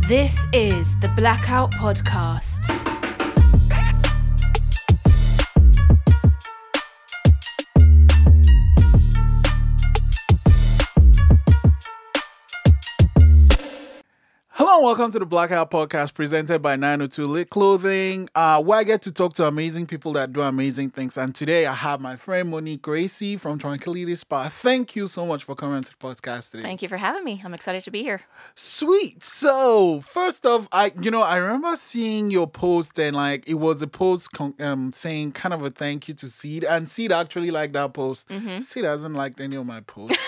This is the Blackout Podcast. Hello and welcome to the Blackout Podcast presented by 902 Lit Clothing, where I get to talk to amazing people that do amazing things. And today I have my friend Monique Gracie from Tranquility Spa. Thank you so much for coming to the podcast today. Thank you for having me. I'm excited to be here. Sweet. So first off, I remember seeing your post and it was a post saying kind of a thank you to CEED, and CEED actually liked that post. Mm-hmm. CEED hasn't liked any of my posts.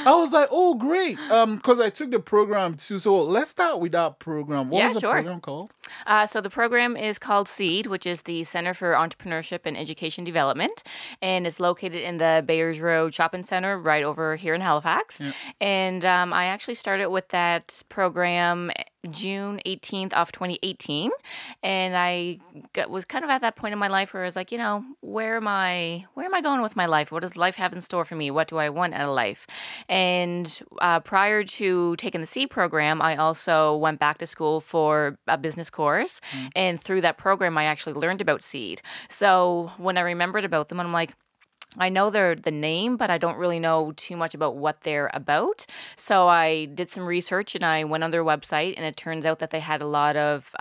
I was like, oh great, because I took the program too. So let's start with that program. What was the program called? So the program is called CEED, which is the Center for Entrepreneurship and Education Development, and it's located in the Waverley Road Shopping Center right over here in Halifax. Yeah. And I actually started with that program June 18th of 2018, and I was kind of at that point in my life where I was like, where am I going with my life? What does life have in store for me? What do I want out of life? And prior to taking the CEED program, I also went back to school for a business course, and through that program, I actually learned about CEED. So when I remembered about them, I'm like, I know they're the name, but I don't really know too much about what they're about. So I did some research and I went on their website, and it turns out that they had a lot of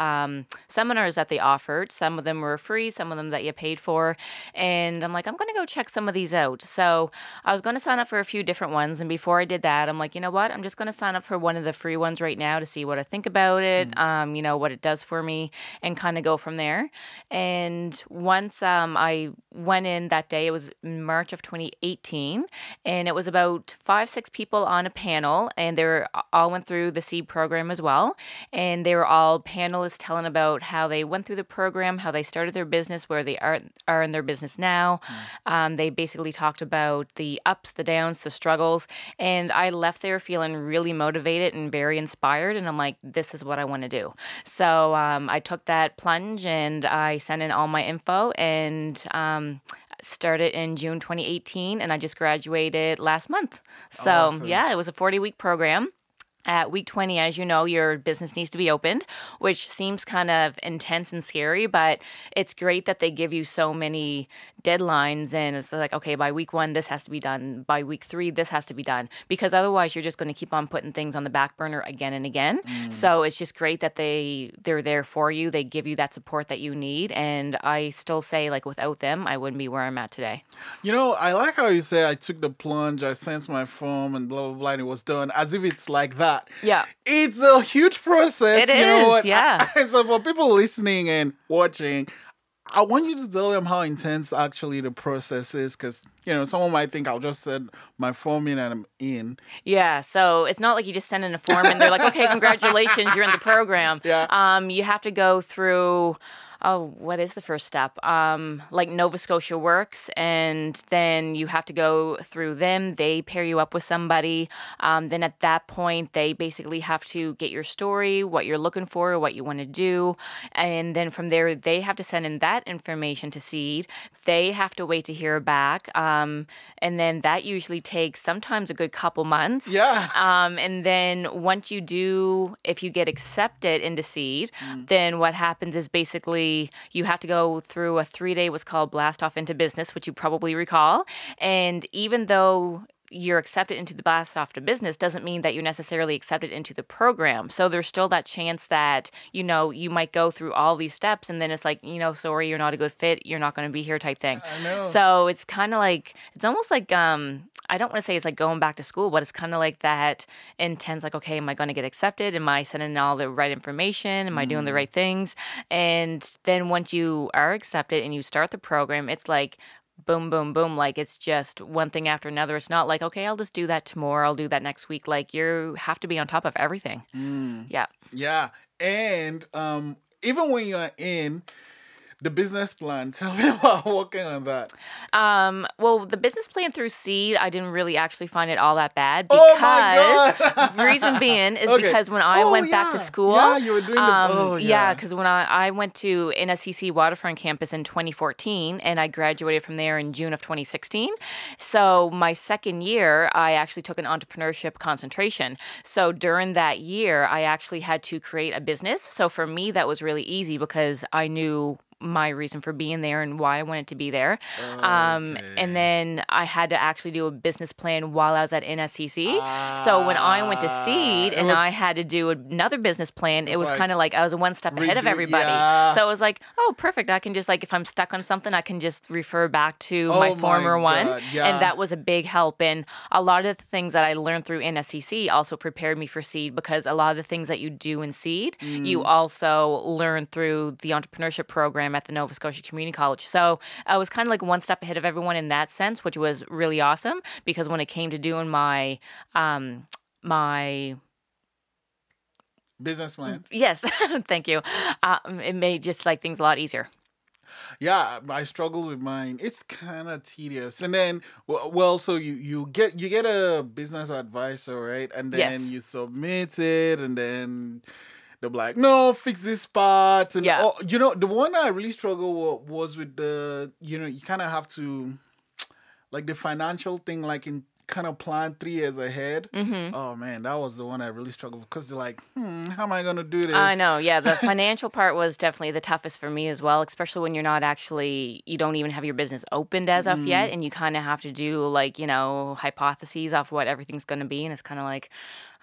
seminars that they offered. Some of them were free, some of them that you paid for. And I'm like, I'm going to go check some of these out. So I was going to sign up for a few different ones. And before I did that, I'm like, you know what? I'm just going to sign up for one of the free ones right now to see what I think about it, what it does for me, and kind of go from there. And once I went in that day, it was March of 2018, and it was about 5-6 people on a panel, and they all went through the CEED program as well, and they were all panelists telling about how they went through the program, how they started their business, where they are in their business now. They basically talked about the ups, the downs, the struggles, and I left there feeling really motivated and very inspired, and I'm like, this is what I want to do. So I took that plunge and I sent in all my info, and started in June 2018, and I just graduated last month. So awesome. Yeah, it was a 40-week program. At week 20, as you know, your business needs to be opened, which seems kind of intense and scary, but it's great that they give you so many deadlines, and it's like, okay, by week 1, this has to be done. By week 3, this has to be done, because otherwise you're just going to keep on putting things on the back burner again and again. So it's just great that they're there for you. They give you that support that you need, and I still say, without them, I wouldn't be where I'm at today. I like how you say I took the plunge, I sent my form, and blah, blah, blah, and it was done, as if it's like that. Yeah. It's a huge process. It is, yeah. So for people listening and watching, I want you to tell them how intense actually the process is, because, someone might think I'll just send my form in and I'm in. Yeah, so it's not like you just send in a form and they're like, okay, congratulations, you're in the program. Yeah. You have to go through... what is the first step? Nova Scotia Works, and then you have to go through them. They pair you up with somebody. Then at that point, they basically have to get your story, what you're looking for, what you want to do. And then from there, they have to send in that information to CEED. They have to wait to hear back. And then that usually takes sometimes a good couple months. Yeah. And then once you do, if you get accepted into CEED, then what happens is basically you have to go through a 3-day what's called blast off into business, which you probably recall. And even though you're accepted into the blast off to business doesn't mean that you're necessarily accepted into the program. So there's still that chance that, you might go through all these steps and then it's like, sorry, you're not a good fit. You're not going to be here type thing. I know. So it's kind of like, it's almost like, I don't want to say it's like going back to school, but it's kind of like that intense, like, okay, am I going to get accepted? Am I sending all the right information? Am I doing the right things? And then once you are accepted and you start the program, it's like, boom, boom, boom. Like it's just one thing after another. It's not like, okay, I'll just do that tomorrow. I'll do that next week. Like you have to be on top of everything. Yeah. Yeah. And even when you're in, The business plan. Tell me about working on that. Well, the business plan through CEED, I didn't really actually find it all that bad Oh my because the reason being is Okay. because when I went back to Yeah. school, Yeah, you were doing yeah, because when I went to NSCC Waterfront campus in 2014 and I graduated from there in June of 2016. So my second year, I actually took an entrepreneurship concentration. So during that year, I actually had to create a business. So for me, that was really easy because I knew my reason for being there and why I wanted to be there. And then I had to actually do a business plan while I was at NSCC. So when I went to CEED and I had to do another business plan, it was like kind of like I was one step ahead of everybody. yeah. So it was like, oh, perfect. I can just like, if I'm stuck on something, I can just refer back to my former one. Yeah. And that was a big help. And a lot of the things that I learned through NSCC also prepared me for CEED because a lot of the things that you do in CEED, you also learn through the entrepreneurship program at the Nova Scotia Community College. So I was kind of like one step ahead of everyone in that sense, which was really awesome because when it came to doing my my business plan. yes, thank you, it made just like things a lot easier. Yeah, I struggle with mine. It's kind of tedious. And then, well, so you get a business advisor, right? And then Yes. you submit it, and then they're like, no, fix this part. And Yeah. the one I really struggled was with the, you kind of have to, like the financial thing, like in kind of plan 3 years ahead. Mm-hmm. Oh man, that was the one I really struggled because they're like, how am I gonna do this? I know, yeah. The financial part was definitely the toughest for me as well, especially when you don't even have your business opened as of yet, and you kind of have to do like, hypotheses off what everything's going to be, and it's kind of like,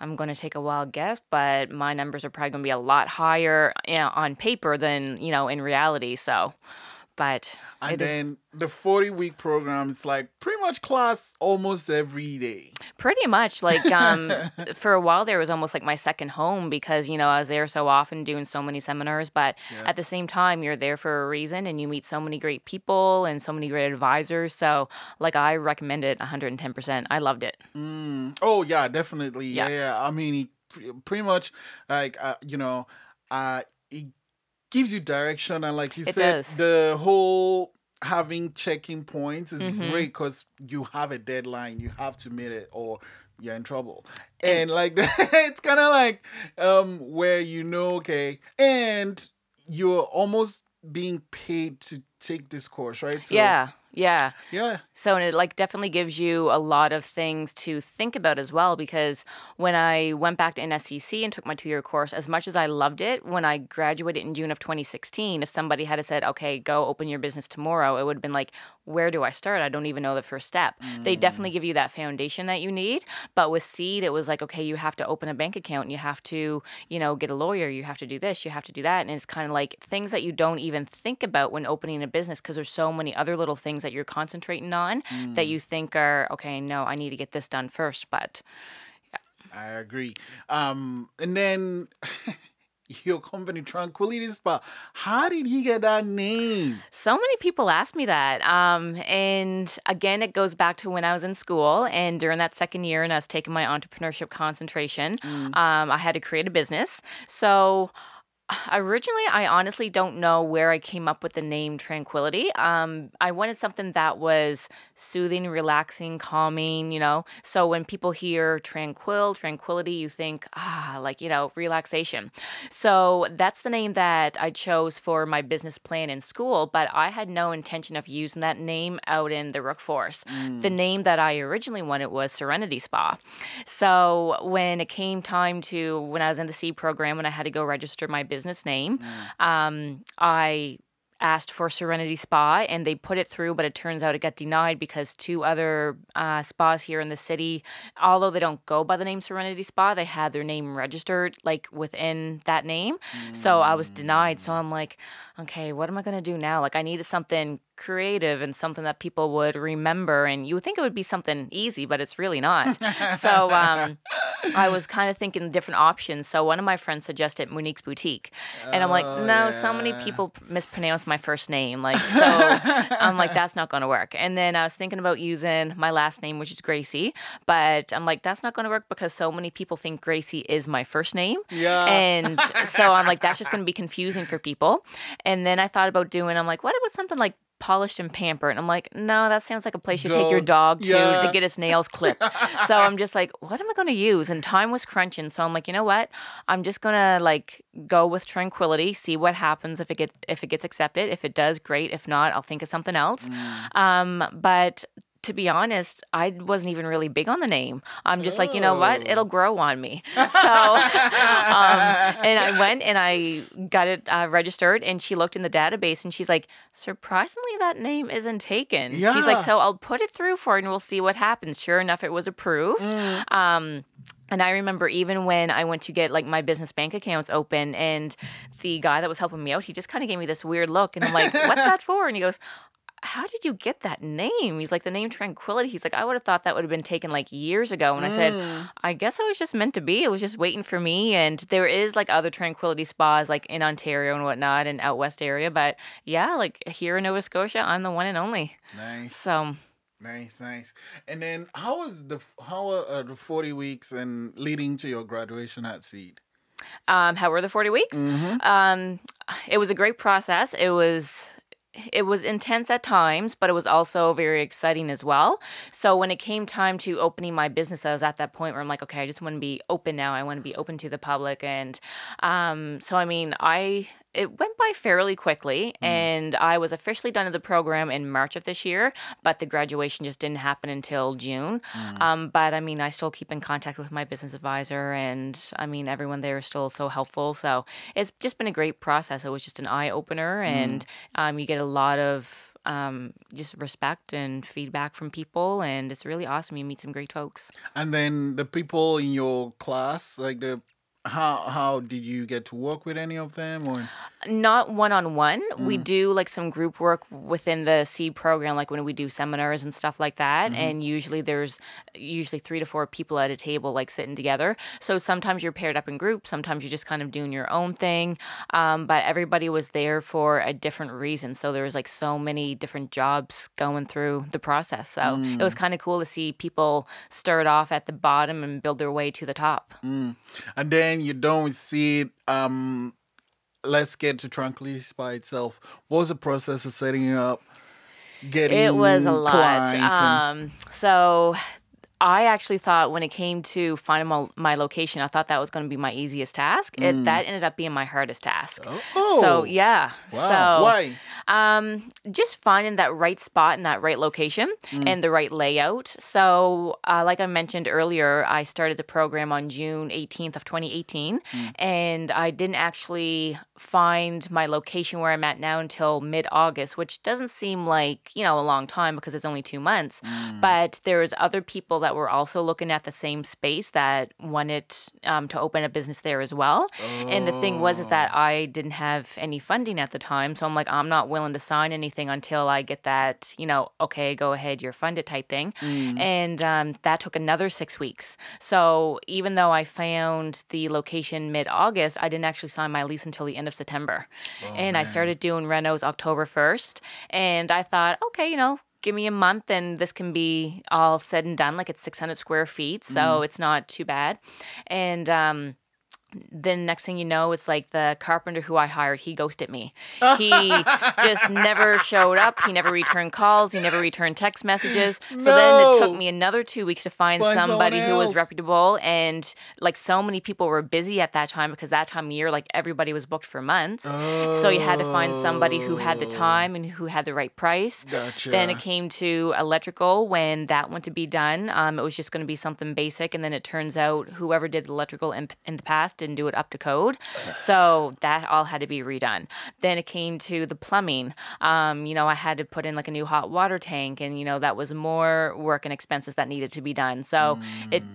I'm going to take a wild guess, but my numbers are probably going to be a lot higher on paper than, in reality, so... But and then the 40-week program is like pretty much class almost every day. Pretty much. Like for a while there, it was almost like my second home because, I was there so often doing so many seminars. But at the same time, you're there for a reason and you meet so many great people and so many great advisors. So like I recommend it 110%. I loved it. Oh, yeah, definitely. Yeah. Yeah. I mean, pretty much like, it gives you direction, and like you said, the whole having checking points is great because you have a deadline, you have to meet it, or you're in trouble. And like it's kind of like where okay, and you're almost being paid to take this course, right? So, yeah. So and it like definitely gives you a lot of things to think about as well because when I went back to NSCC and took my 2-year course, as much as I loved it, when I graduated in June of 2016, if somebody had said, okay, go open your business tomorrow, it would have been like, where do I start? I don't even know the first step. They definitely give you that foundation that you need. But with CEED, it was like, okay, you have to open a bank account and you have to, get a lawyer. You have to do this, you have to do that. And it's kind of like things that you don't even think about when opening a business because there's so many other little things that you're concentrating on that you think are, okay, no, I need to get this done first. But I agree. And then your company, Tranquility Spa, how did you get that name? So many people ask me that. And again, it goes back to when I was in school and during that second year and I was taking my entrepreneurship concentration, I had to create a business. So originally, I honestly don't know where I came up with the name Tranquility. I wanted something that was soothing, relaxing, calming, So when people hear tranquility, you think, relaxation. So that's the name that I chose for my business plan in school, but I had no intention of using that name out in the workforce. The name that I originally wanted was Serenity Spa. So when it came time when I was in the CEED program, when I had to go register my business name, I asked for Serenity Spa and they put it through, but it turns out it got denied because 2 other spas here in the city, although they don't go by the name Serenity Spa, they had their name registered like within that name. So I was denied. So I'm like, okay, what am I going to do now? Like I needed something creative and something that people would remember. And you would think it would be something easy, but it's really not. So I was kind of thinking different options. So one of my friends suggested Monique's Boutique. And I'm like, no, so many people mispronounce my first name. Like, so I'm like, that's not going to work. And then I was thinking about using my last name, which is Gracie. But I'm like, that's not going to work because so many people think Gracie is my first name. Yeah. And so I'm like, that's just going to be confusing for people. And then I thought about I'm like, what about something like Polished and Pampered? And I'm like, no, that sounds like a place you take your dog to get its nails clipped. So I'm just like, what am I going to use? And time was crunching. So I'm like, you know what? I'm just going to like go with Tranquility, see what happens if it gets accepted. If it does, great. If not, I'll think of something else. But to be honest, I wasn't even really big on the name. I'm just like, you know what? It'll grow on me. So, and I went and I got it registered, and she looked in the database and she's like, surprisingly, that name isn't taken. Yeah. She's like, so I'll put it through for it and we'll see what happens. Sure enough, it was approved. And I remember even when I went to get like my business bank accounts open, and the guy that was helping me out, he just kind of gave me this weird look, and I'm like, what's that for? And he goes, how did you get that name? He's like, the name Tranquility. He's like, I would have thought that would have been taken like years ago. And I said, I guess I was just meant to be. It was just waiting for me. And there is like other Tranquility spas like in Ontario and whatnot and out west area. But yeah, like here in Nova Scotia, I'm the one and only. Nice. So nice. And then how are the 40 weeks and leading to your graduation at CEED? How were the 40 weeks? It was a great process. It was intense at times, but it was also very exciting as well. So when it came time to opening my business, I was at that point where I'm like, okay, I just want to be open now. I want to be open to the public. And so, I mean, it went by fairly quickly, and I was officially done with the program in March of this year, but the graduation just didn't happen until June. But I mean, I still keep in contact with my business advisor, and I mean, everyone there is still so helpful. So it's just been a great process. It was just an eye opener, and you get a lot of just respect and feedback from people, and it's really awesome. You meet some great folks. And then the people in your class, like how did you get to work with any of them? Or not one-on-one. We do like some group work within the CEED program, like when we do seminars and stuff like that. And usually there's 3 to 4 people at a table like sitting together. So sometimes you're paired up in groups. Sometimes you're just kind of doing your own thing. But everybody was there for a different reason. So there was like so many different jobs going through the process. So it was kind of cool to see people start off at the bottom and build their way to the top. And then you don't see it. Let's get to Tranquility Spa itself. What was the process of setting it up? It was a lot. So I actually thought when it came to finding my location, I thought that was going to be my easiest task. That ended up being my hardest task. Oh. So, yeah. Wow. So, why? Just finding that right spot and that right location and the right layout. So, like I mentioned earlier, I started the program on June 18th of 2018, and I didn't actually find my location where I'm at now until mid-August, which doesn't seem like, a long time because it's only 2 months. But there was other people that were also looking at the same space that wanted to open a business there as well. And the thing was is that I didn't have any funding at the time. So I'm like, I'm not willing to sign anything until I get that, okay, go ahead, you're funded type thing. And that took another 6 weeks. So even though I found the location mid-August, I didn't actually sign my lease until the end of September. I started doing renos October 1st. And I thought, okay, give me a month and this can be all said and done. Like it's 600 square feet, so it's not too bad. And then next thing you know, it's like the carpenter who I hired, he ghosted me. He just never showed up. He never returned calls. He never returned text messages. So then it took me another 2 weeks to find somebody who was reputable. And like so many people were busy at that time because that time of year, like everybody was booked for months. So you had to find somebody who had the time and who had the right price. Gotcha. Then it came to electrical. When that went to be done, it was just going to be something basic. And then it turns out whoever did the electrical in the past didn't do it up to code. So that all had to be redone. Then it came to the plumbing. I had to put in like a new hot water tank, and that was more work and expenses that needed to be done. So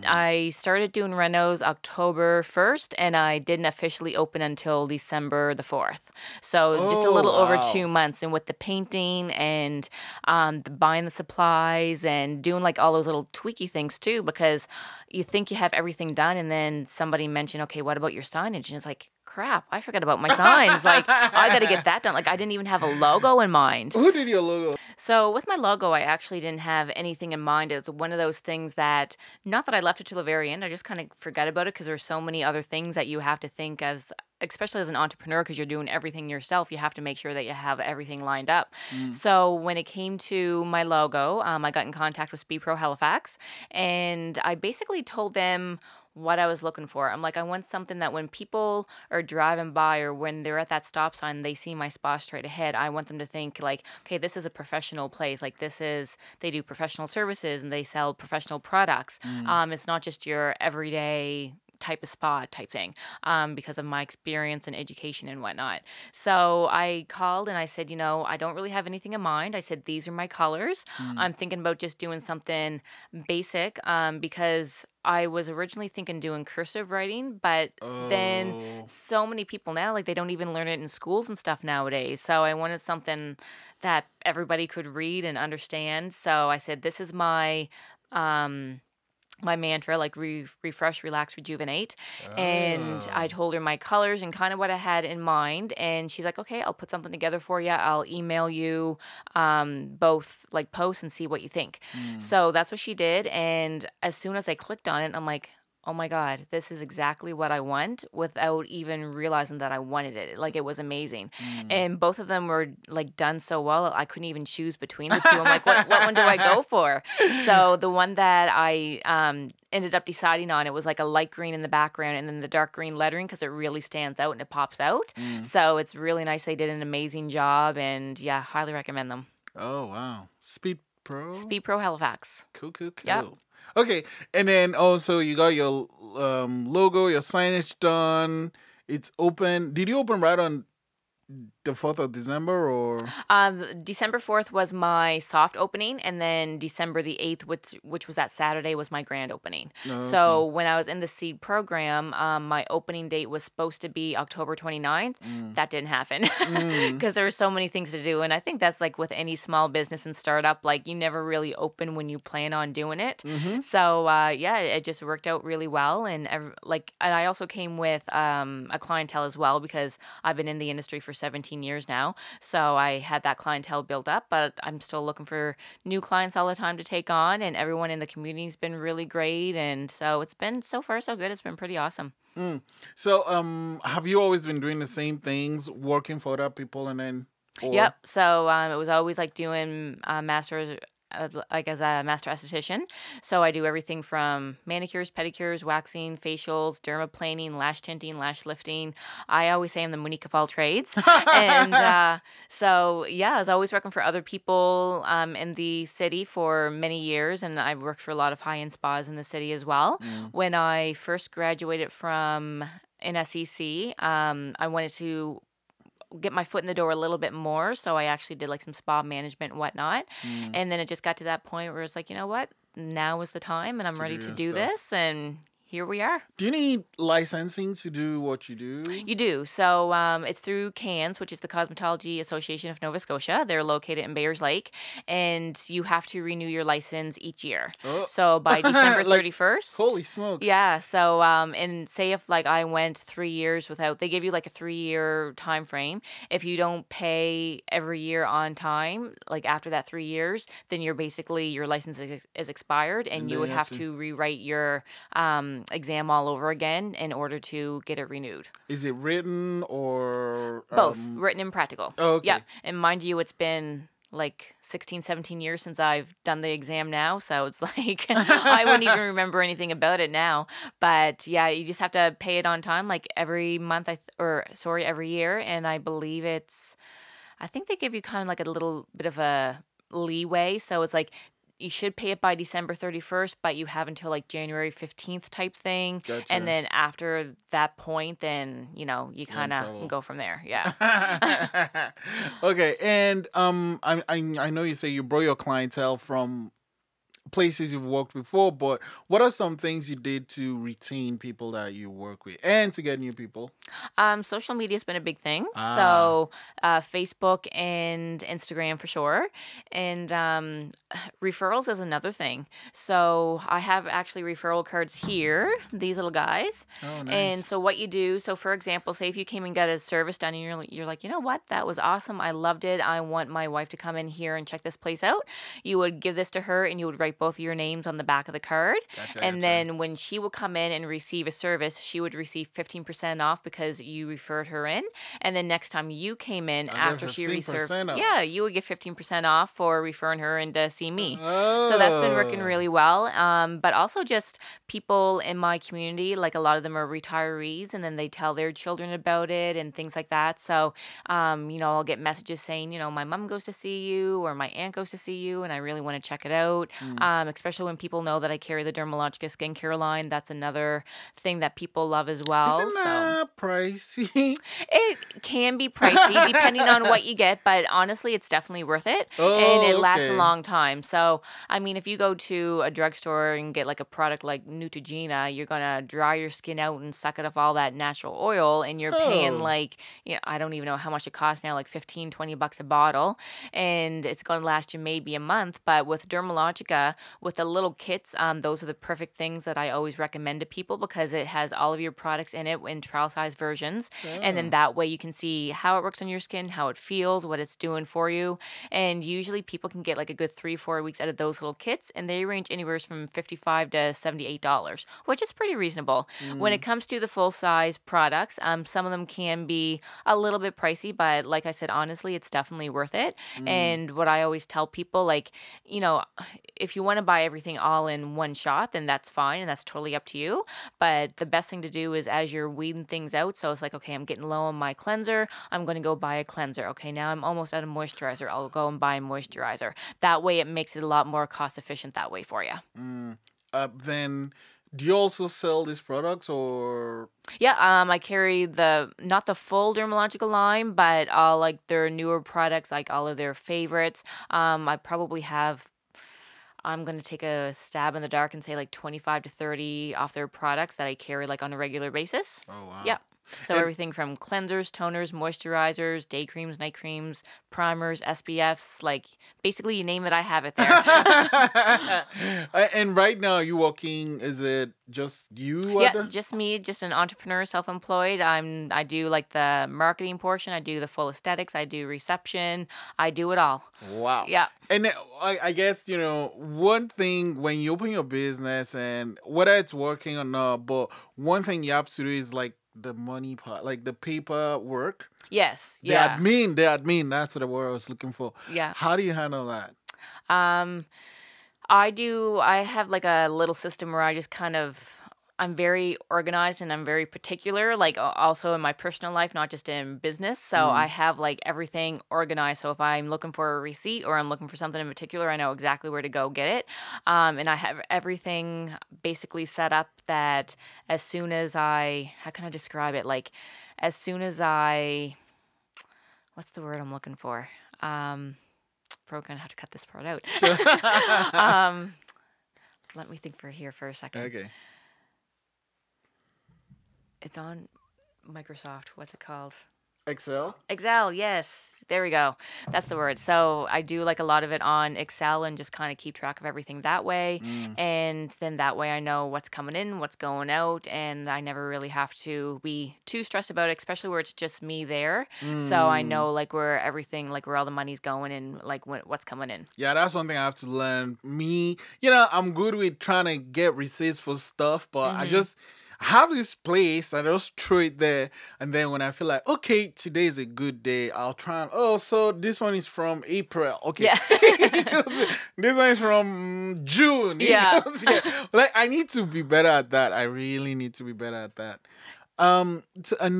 I started doing renos October 1st, and I didn't officially open until December the 4th. So just a little over 2 months. And with the painting and buying the supplies and doing like all those little tweaky things too, because you think you have everything done, and then somebody mentioned, okay, what about your signage? And it's like, crap, I forgot about my signs. Like, I got to get that done. Like, I didn't even have a logo in mind. Who did your logo? So with my logo, I actually didn't have anything in mind. It was one of those things that, not that I left it till the very end, I just kind of forgot about it because there's so many other things that you have to think of, especially as an entrepreneur, because you're doing everything yourself. You have to make sure that you have everything lined up. So when it came to my logo, I got in contact with Speed Pro Halifax, and I basically told them what I was looking for. I'm like, I want something that when people are driving by or when they're at that stop sign, they see my spa straight ahead. I want them to think like, okay, this is a professional place. Like they do professional services and they sell professional products. It's not just your everyday type of spa type thing, because of my experience and education and whatnot. So I called and I said, I don't really have anything in mind. I said, these are my colors. I'm thinking about just doing something basic, because I was originally thinking doing cursive writing, but then so many people now, like they don't even learn it in schools and stuff nowadays. So I wanted something that everybody could read and understand. So I said, this is my mantra, like refresh, relax, rejuvenate. And I told her my colors and kind of what I had in mind. And she's like, okay, I'll put something together for you. I'll email you both like posts and see what you think. So that's what she did. And as soon as I clicked on it, I'm like, oh my God, this is exactly what I want, without even realizing that I wanted it. Like, it was amazing. And both of them were like done so well, I couldn't even choose between the two. I'm like, what one do I go for? So the one that I ended up deciding on, it was like a light green in the background and then the dark green lettering, because it really stands out and it pops out. So it's really nice. They did an amazing job, and yeah, highly recommend them. Oh, wow. Speed Pro Halifax. Cool. Yep. Okay, and then also you got your logo, your signage done. It's open. Did you open right on the 4th of December, or? December 4th was my soft opening, and then December the 8th, which was that Saturday, was my grand opening. Oh, So when I was in the CEED program, my opening date was supposed to be October 29th. That didn't happen because there were so many things to do. And I think that's like with any small business and startup, like you never really open when you plan on doing it. So yeah, it just worked out really well. And I also came with a clientele as well, because I've been in the industry for 17 years now. So I had that clientele built up, but I'm still looking for new clients all the time to take on, and everyone in the community has been really great. And so it's been so far so good. It's been pretty awesome. So have you always been doing the same things, working for other people, and then? Yep. So it was always like doing masters, like as a master esthetician. So I do everything from manicures, pedicures, waxing, facials, dermaplaning, lash tinting, lash lifting. I always say I'm the Monique of all trades. And so yeah, I was always working for other people in the city for many years, and I've worked for a lot of high-end spas in the city as well. When I first graduated from NSEC, I wanted to get my foot in the door a little bit more. So I actually did like some spa management and whatnot. And then it just got to that point where it's like, you know what? Now is the time, and I'm ready to do this. And here we are. Do you need licensing to do what you do? You do. So it's through CANS, which is the Cosmetology Association of Nova Scotia. They're located in Bayers Lake, and you have to renew your license each year. So by December 31st. Holy smokes. Yeah. So and say if like I went 3 years without, they give you like a 3-year time frame. If you don't pay every year on time, like after that 3 years, then you're basically, your license is expired, and you would have to rewrite your exam all over again in order to get it renewed. Is it written or? Both, written and practical. Oh, okay. Yeah. And mind you, it's been like 16, 17 years since I've done the exam now. So it's like, I wouldn't even remember anything about it now. But yeah, you just have to pay it on time, like every month, every year. And I believe I think they give you kind of like a little bit of a leeway. So it's like, you should pay it by December 31st, but you have until like January 15th type thing. Gotcha. And then after that point, then, you know, you kind of go from there. Yeah. Okay. And I know you say you brought your clientele from places you've worked before, but what are some things you did to retain people that you work with and to get new people? Social media has been a big thing. So Facebook and Instagram for sure. And referrals is another thing. So I have actually referral cards here, these little guys. Oh, nice. And so what you do, so for example, say if you came and got a service done and you're like, you know what, that was awesome. I loved it. I want my wife to come in here and check this place out. You would give this to her and you would write both of your names on the back of the card. And then when she will come in and receive a service, she would receive 15% off because you referred her in. And then next time you came in after she reserved, you would get 15% off for referring her in to see me. So that's been working really well. But also just people in my community, like a lot of them are retirees and then they tell their children about it and things like that. So, you know, I'll get messages saying, you know, my mom goes to see you or my aunt goes to see you and I really want to check it out. Especially when people know that I carry the Dermalogica skincare line. That's another thing that people love as well. Isn't that pricey? It can be pricey depending on what you get, but honestly, it's definitely worth it. And it lasts a long time. So, I mean, if you go to a drugstore and get like a product like Neutrogena, you're going to dry your skin out and suck it off all that natural oil. And you're paying like, you know, I don't even know how much it costs now, like $15-20 a bottle. And it's going to last you maybe a month. But with Dermalogica, with the little kits, those are the perfect things that I always recommend to people because it has all of your products in it in trial size versions. And then that way you can see how it works on your skin, how it feels, what it's doing for you. And usually people can get like a good 3-4 weeks out of those little kits and they range anywhere from $55 to $78, which is pretty reasonable. When it comes to the full size products, some of them can be a little bit pricey, but like I said, honestly, it's definitely worth it. And what I always tell people, like, you know, if you want to buy everything all in one shot, then that's fine and that's totally up to you. But the best thing to do is as you're weeding things out, so it's like, okay, I'm getting low on my cleanser, I'm going to go buy a cleanser. Okay, now I'm almost out of moisturizer, I'll go and buy a moisturizer. That way it makes it a lot more cost efficient that way for you. Then do you also sell these products or? Yeah, I carry not the full Dermalogica line, but all like their newer products, like all of their favorites. I probably have, I'm going to take a stab in the dark and say like 25 to 30 off their products that I carry like on a regular basis. Oh, wow. Yeah. So everything from cleansers, toners, moisturizers, day creams, night creams, primers, SPFs, like basically you name it, I have it there. And right now you working, is it just you? Yeah, just me, just an entrepreneur, self-employed. I do like the marketing portion. I do the full aesthetics. I do reception. I do it all. Wow. Yeah. And I guess, you know, one thing when you open your business and whether it's working or not, but one thing you have to do is like the money part, like the paperwork. Yes. The admin, that's what the word I was looking for. Yeah. How do you handle that? I have like a little system where I just kind of, I'm very organized and I'm very particular, like also in my personal life, not just in business. So I have like everything organized. So if I'm looking for a receipt or I'm looking for something in particular, I know exactly where to go get it. And I have everything basically set up that as soon as how can I describe it? Like as soon as what's the word I'm looking for? Probably gonna have to cut this part out. Sure. Let me think for a second. Okay. It's on Microsoft. What's it called? Excel? Excel, yes. There we go. That's the word. So I do like a lot of it on Excel and just kind of keep track of everything that way. And then that way I know what's coming in, what's going out, and I never really have to be too stressed about it, especially where it's just me there. So I know like where everything, like where all the money's going and like what's coming in. Yeah, that's one thing I have to learn. Me, you know, I'm good with trying to get receipts for stuff, but I just have this place, I just throw it there, and then when I feel like, okay, today is a good day, I'll try and, so this one is from April, okay. Yeah. This one is from June. Yeah. Like, I need to be better at that. I really need to be better at that. And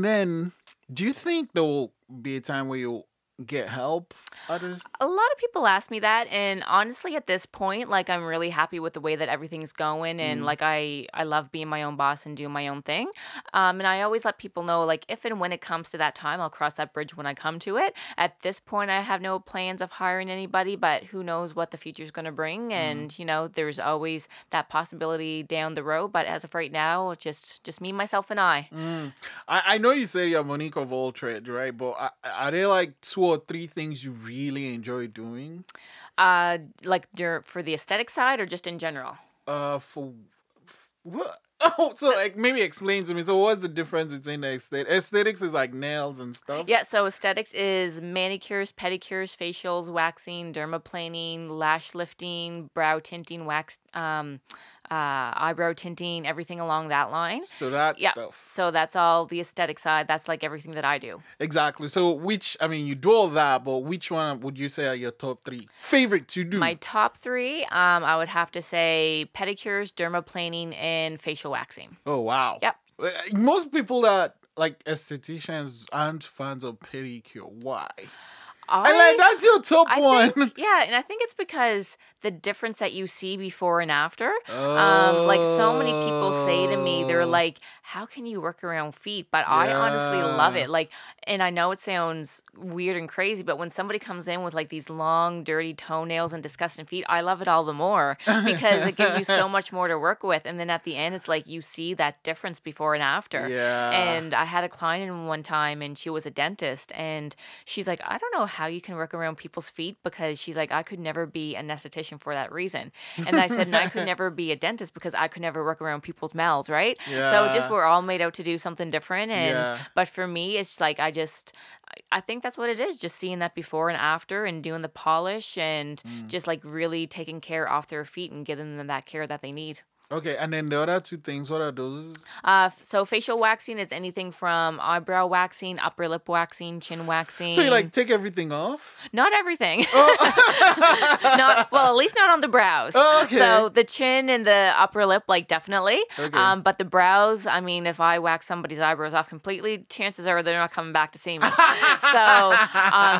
then, do you think there will be a time where you get help? Others? A lot of people ask me that, and honestly, at this point, like I'm really happy with the way that everything's going, and like I love being my own boss and doing my own thing. And I always let people know, like if and when it comes to that time, I'll cross that bridge when I come to it. At this point, I have no plans of hiring anybody, but who knows what the future's going to bring, and there's always that possibility down the road. But as of right now, just me, myself, and I. I know you said you're Monique of all trades, right? But are there like 2 or 3 things you really enjoy doing? Like for the aesthetic side or just in general? For what? Oh, so like maybe explain to me. So what's the difference between the aesthetics is like nails and stuff? Yeah, so aesthetics is manicures, pedicures, facials, waxing, dermaplaning, lash lifting, brow tinting, wax, eyebrow tinting, everything along that line. So that stuff. So that's all the aesthetic side. That's like everything that I do. Exactly. So you do all that, but which one would you say are your top 3 favorite to do? My top 3, I would have to say pedicures, dermaplaning, and facial waxing. Oh, wow. Yep. Most people that like estheticians aren't fans of pedicure. Why? And like that's your top one. And I think it's because the difference that you see before and after. Like so many people say to me, they're like, how can you work around feet? But I honestly love it. Like, and I know it sounds weird and crazy, but when somebody comes in with like these long, dirty toenails and disgusting feet, I love it all the more because it gives you so much more to work with. And then at the end, it's like you see that difference before and after. Yeah. And I had a client in one time and she was a dentist and she's like, I don't know how you can work around people's feet because she's like, I could never be an esthetician for that reason. And I said, and I could never be a dentist because I could never work around people's mouths, right? Yeah. So just we're all made out to do something different. And but for me, it's like I think that's what it is. Just seeing that before and after and doing the polish and just like really taking care off their feet and giving them that care that they need. Okay, and then the other 2 things, what are those? So facial waxing is anything from eyebrow waxing, upper lip waxing, chin waxing. So you like take everything off? Not everything. At least not on the brows. Oh, okay. So the chin and the upper lip, like definitely. Okay. But the brows, I mean, if I wax somebody's eyebrows off completely, chances are they're not coming back to see me. So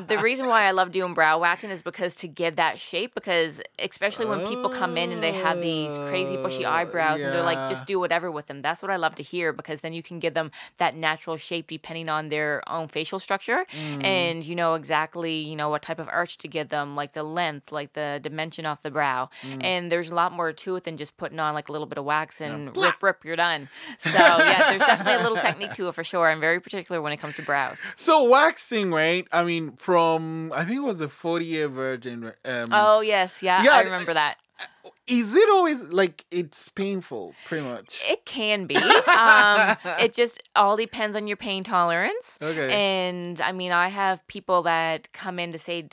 the reason why I love doing brow waxing is because to give that shape, because especially when people come in and they have these crazy bushy eyebrows and they're like, just do whatever with them. That's what I love to hear because then you can give them that natural shape depending on their own facial structure. And you know exactly, what type of arch to give them, like the length, like the dimension off the brow. And there's a lot more to it than just putting on like a little bit of wax and rip, you're done. So yeah, there's definitely a little technique to it for sure. I'm very particular when it comes to brows. So waxing, right? I mean, from, I think it was a 40-year virgin. Oh, yes. Yeah, I remember that. Is it always like it's painful, pretty much? It can be. It just all depends on your pain tolerance. Okay. And I mean, I have people that come in to say,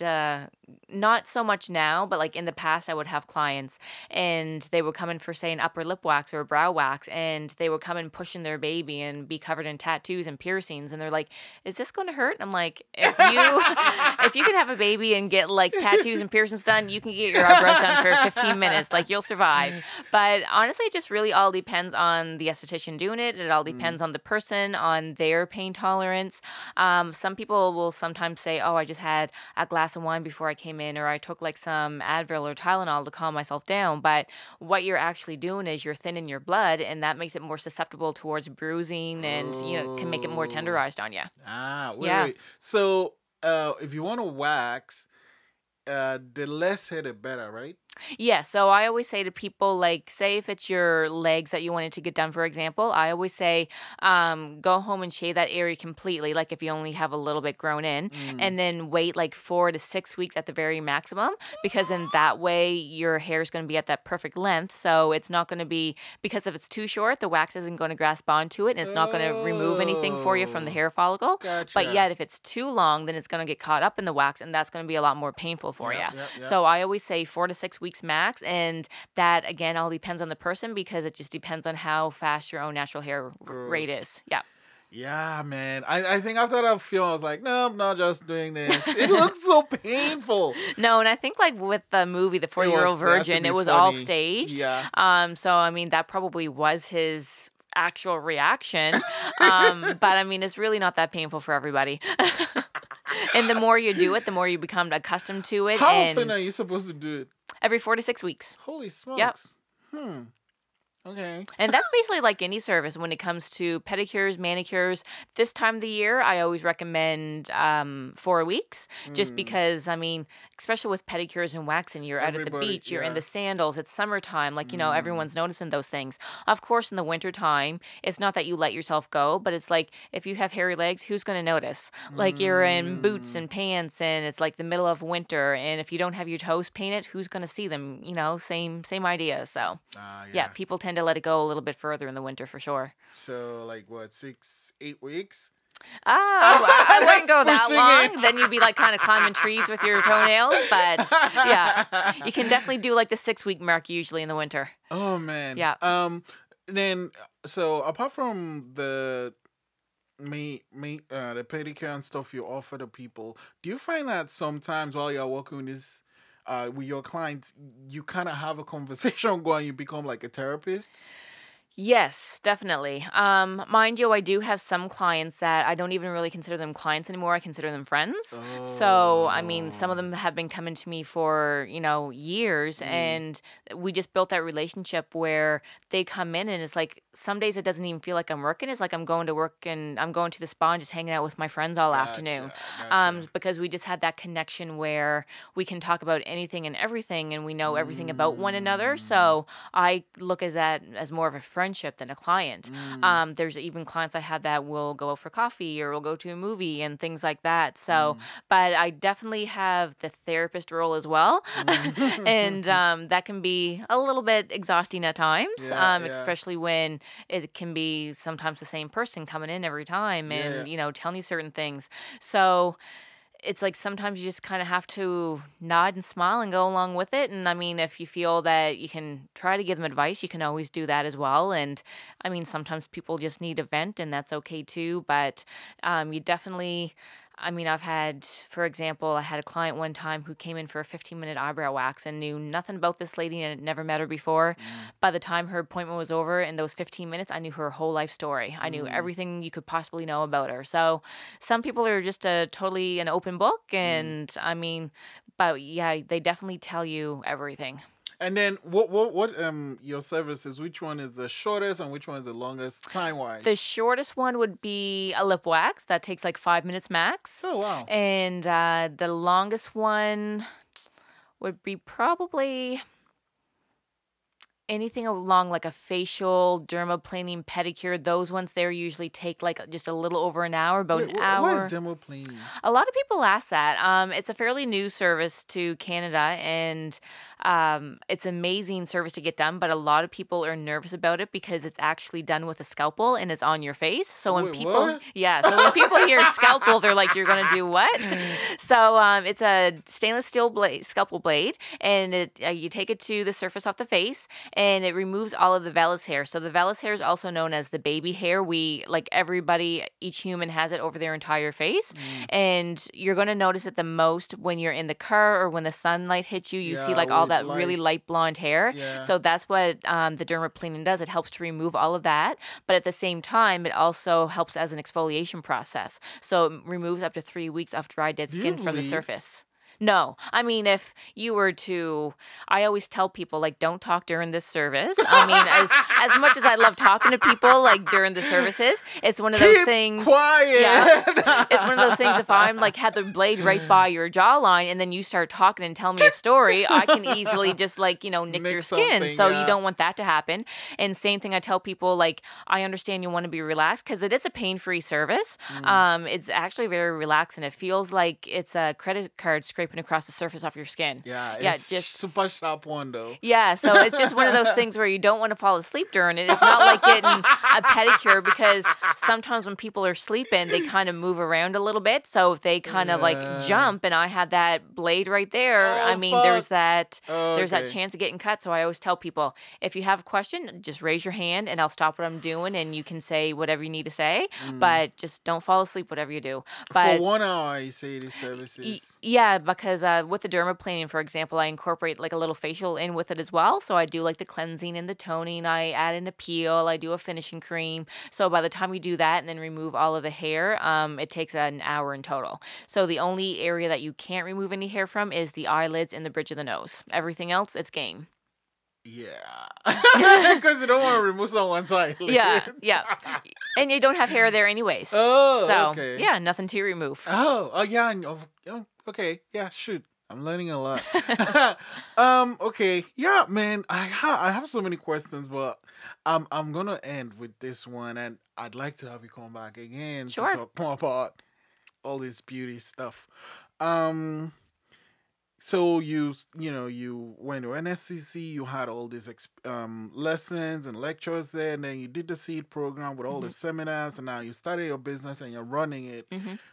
not so much now, but like in the past, I would have clients and they would come in for, say, an upper lip wax or a brow wax, and they would come in pushing their baby and be covered in tattoos and piercings. And they're like, is this going to hurt? I'm like, if you can have a baby and get like tattoos and piercings done, you can get your eyebrows done for 15 minutes. Like you'll survive. But honestly, it just really all depends on the esthetician doing it. It all depends on the person, on their pain tolerance. Some people will sometimes say, oh, I just had a glass of wine before I came in, or I took like some Advil or Tylenol to calm myself down. But what you're actually doing is you're thinning your blood, and that makes it more susceptible towards bruising and, can make it more tenderized on you. Wait. So if you want to wax, the less hair, the better, right? Yeah, so I always say to people, like, say if it's your legs that you wanted to get done, for example, I always say go home and shave that area completely, like if you only have a little bit grown in, and then wait like 4 to 6 weeks at the very maximum, because in that way your hair is going to be at that perfect length. So it's not going to be, because if it's too short, the wax isn't going to grasp onto it, and it's not going to remove anything for you from the hair follicle. Gotcha. But yet if it's too long, then it's going to get caught up in the wax, and that's going to be a lot more painful for you. So I always say 4 to 6 weeks max, and that again all depends on the person, because it just depends on how fast your own natural hair rate is. Yeah, man. I think after that film, I was like, no, I'm not just doing this. It looks so painful. No, and I think like with the movie, The 40-Year-Old Virgin, it was all staged. Yeah. So I mean, that probably was his actual reaction. But I mean, it's really not that painful for everybody. And the more you do it, the more you become accustomed to it. How and often are you supposed to do it? Every 4 to 6 weeks. Holy smokes. Yep. Okay. And that's basically like any service when it comes to pedicures, manicures. This time of the year, I always recommend 4 weeks just because, I mean, especially with pedicures and waxing, you're out at the beach, you're in the sandals, it's summertime. Like, everyone's noticing those things. Of course, in the wintertime, it's not that you let yourself go, but it's like if you have hairy legs, who's going to notice? Like you're in boots and pants and it's like the middle of winter. And if you don't have your toes painted, who's going to see them? Same idea. So, yeah, people tend to let it go a little bit further in the winter for sure. So, like what, 6, 8 weeks? I wouldn't go that long. Then you'd be like kind of climbing trees with your toenails. But yeah, you can definitely do like the 6-week mark usually in the winter. Oh man. Yeah. Then so apart from the the pedicure and stuff you offer to people, do you find that sometimes while you're working with your clients, you kind of have a conversation going, you become like a therapist? Yes, definitely. Mind you, I do have some clients that I don't even really consider them clients anymore. I consider them friends. Oh. So, I mean, some of them have been coming to me for, years. And we just built that relationship where they come in and it's like, some days it doesn't even feel like I'm working. It's like I'm going to work and I'm going to the spa and just hanging out with my friends all afternoon. Because we just had that connection where we can talk about anything and everything and we know everything about one another. So I look at that as more of a friendship than a client. There's even clients I had that will go out for coffee or will go to a movie and things like that. So, but I definitely have the therapist role as well. And that can be a little bit exhausting at times, especially when it can be sometimes the same person coming in every time and, telling you certain things. So it's like sometimes you just kind of have to nod and smile and go along with it. And I mean, if you feel that you can try to give them advice, you can always do that as well. And I mean, sometimes people just need a vent and that's okay too. But you definitely... I mean, for example, I had a client one time who came in for a 15-minute eyebrow wax and knew nothing about this lady and had never met her before. By the time her appointment was over, in those 15 minutes, I knew her whole life story. I knew everything you could possibly know about her. So some people are just totally an open book. And I mean, but yeah, they definitely tell you everything. And then what your services, which one is the shortest and which one is the longest time-wise? The shortest one would be a lip wax. That takes like 5 minutes max. Oh, wow. And the longest one would be probably anything along like a facial, dermaplaning, pedicure. Those ones there usually take like just a little over an hour, about an hour. What is dermaplaning? A lot of people ask that. It's a fairly new service to Canada, and it's an amazing service to get done, but a lot of people are nervous about it because it's actually done with a scalpel and it's on your face. So when what? When people hear scalpel, they're like, you're going to do what? So it's a stainless steel scalpel blade, and you take it to the surface off the face, and it removes all of the vellus hair. So the vellus hair is also known as the baby hair. Each human has it over their entire face. And you're going to notice it the most when you're in the car or when the sunlight hits you. You see like all that really light blonde hair. Yeah. So that's what the dermaplaning does. It helps to remove all of that. But at the same time, it also helps as an exfoliation process. So it removes up to 3 weeks of dry, dead skin from the surface. No. I mean, if you were to, I always tell people, like, don't talk during this service. I mean, as much as I love talking to people, like, during the services, it's one of those things. Quiet. Yeah. It's one of those things, if I'm, like, had the blade right by your jawline and then you start talking and telling me a story, I can easily just, like, nick your skin. So you don't want that to happen. And same thing I tell people, like, I understand you want to be relaxed because it is a pain-free service. It's actually very relaxing. It feels like it's a credit card scraping across the surface off your skin. It's just super sharp one though. Yeah, so it's just one of those things where you don't want to fall asleep during it. It's not like getting a pedicure because sometimes when people are sleeping, they kind of move around a little bit. So if they kind of like jump, and I had that blade right there, there's that chance of getting cut. So I always tell people, if you have a question, just raise your hand and I'll stop what I'm doing and you can say whatever you need to say, but just don't fall asleep whatever you do. But for 1 hour, you say these services? Yeah, because with the dermaplaning, for example, I incorporate like a little facial in with it as well. So I do like the cleansing and the toning. I add in a peel. I do a finishing cream. So by the time we do that and then remove all of the hair, it takes an hour in total. So the only area that you can't remove any hair from is the eyelids and the bridge of the nose. Everything else, it's game. Yeah, because you don't want to remove someone's eyelid. Yeah. And you don't have hair there anyways. Oh, so, okay. yeah, nothing to remove. Oh, yeah. Okay, yeah, shoot. I'm learning a lot. Okay, yeah, man. I have so many questions, but I'm gonna end with this one, and I'd like to have you come back again Sure. to talk more about all this beauty stuff. So you went to NSCC, you had all these lessons and lectures there, and then you did the CEED program with all the seminars, and now you started your business and you're running it.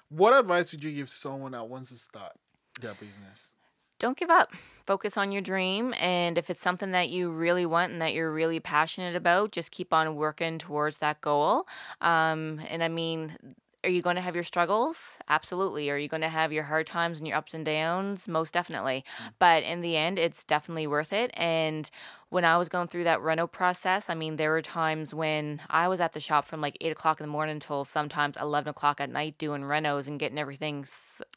What advice would you give to someone that wants to start their business? Don't give up. Focus on your dream. And if it's something that you really want and that you're really passionate about, just keep on working towards that goal. And I mean, are you going to have your struggles? Absolutely. Are you going to have your hard times and your ups and downs? Most definitely. But in the end, it's definitely worth it. And when I was going through that reno process, I mean, there were times when I was at the shop from like 8 o'clock in the morning until sometimes 11 o'clock at night doing renos and getting everything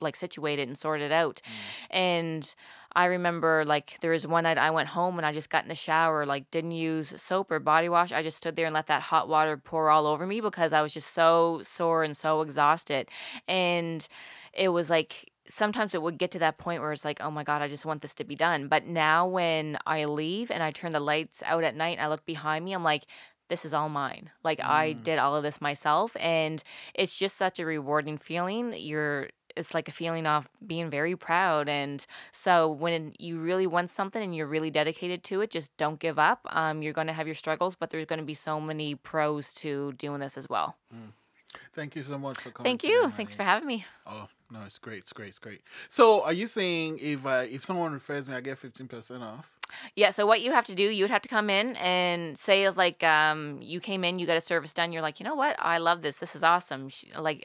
like situated and sorted out. And I remember like there was one night I went home and I just got in the shower, like didn't use soap or body wash. I just stood there and let that hot water pour all over me because I was just so sore and so exhausted. And it was like, sometimes it would get to that point where it's like, oh my God, I just want this to be done. But now when I leave and I turn the lights out at night and I look behind me, I'm like, this is all mine. Like I did all of this myself. And it's just such a rewarding feeling. It's like a feeling of being very proud. And so when you really want something and you're really dedicated to it, just don't give up. You're going to have your struggles, but there's going to be so many pros to doing this as well. Thank you so much for coming. Thank you. Thanks for having me. Oh, no, it's great. It's great. It's great. So are you saying if someone refers me, I get 15% off? Yeah, so what you have to do, you would have to come in and say, like, you came in, you got a service done, you're like, you know what, I love this, this is awesome. Like,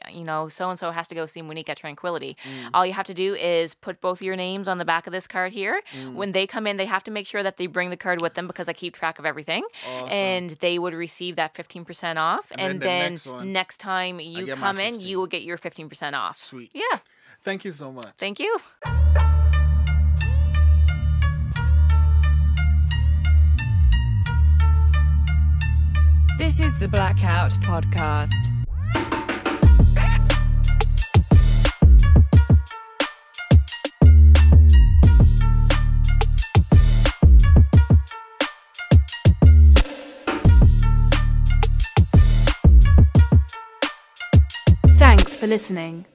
so-and-so has to go see Monique at Tranquility. All you have to do is put both your names on the back of this card here. When they come in, they have to make sure that they bring the card with them because I keep track of everything. Awesome. And they would receive that 15% off. And then next time you come in, you will get your 15% off. Sweet. Yeah. Thank you so much. Thank you. This is the Blackout Podcast. Thanks for listening.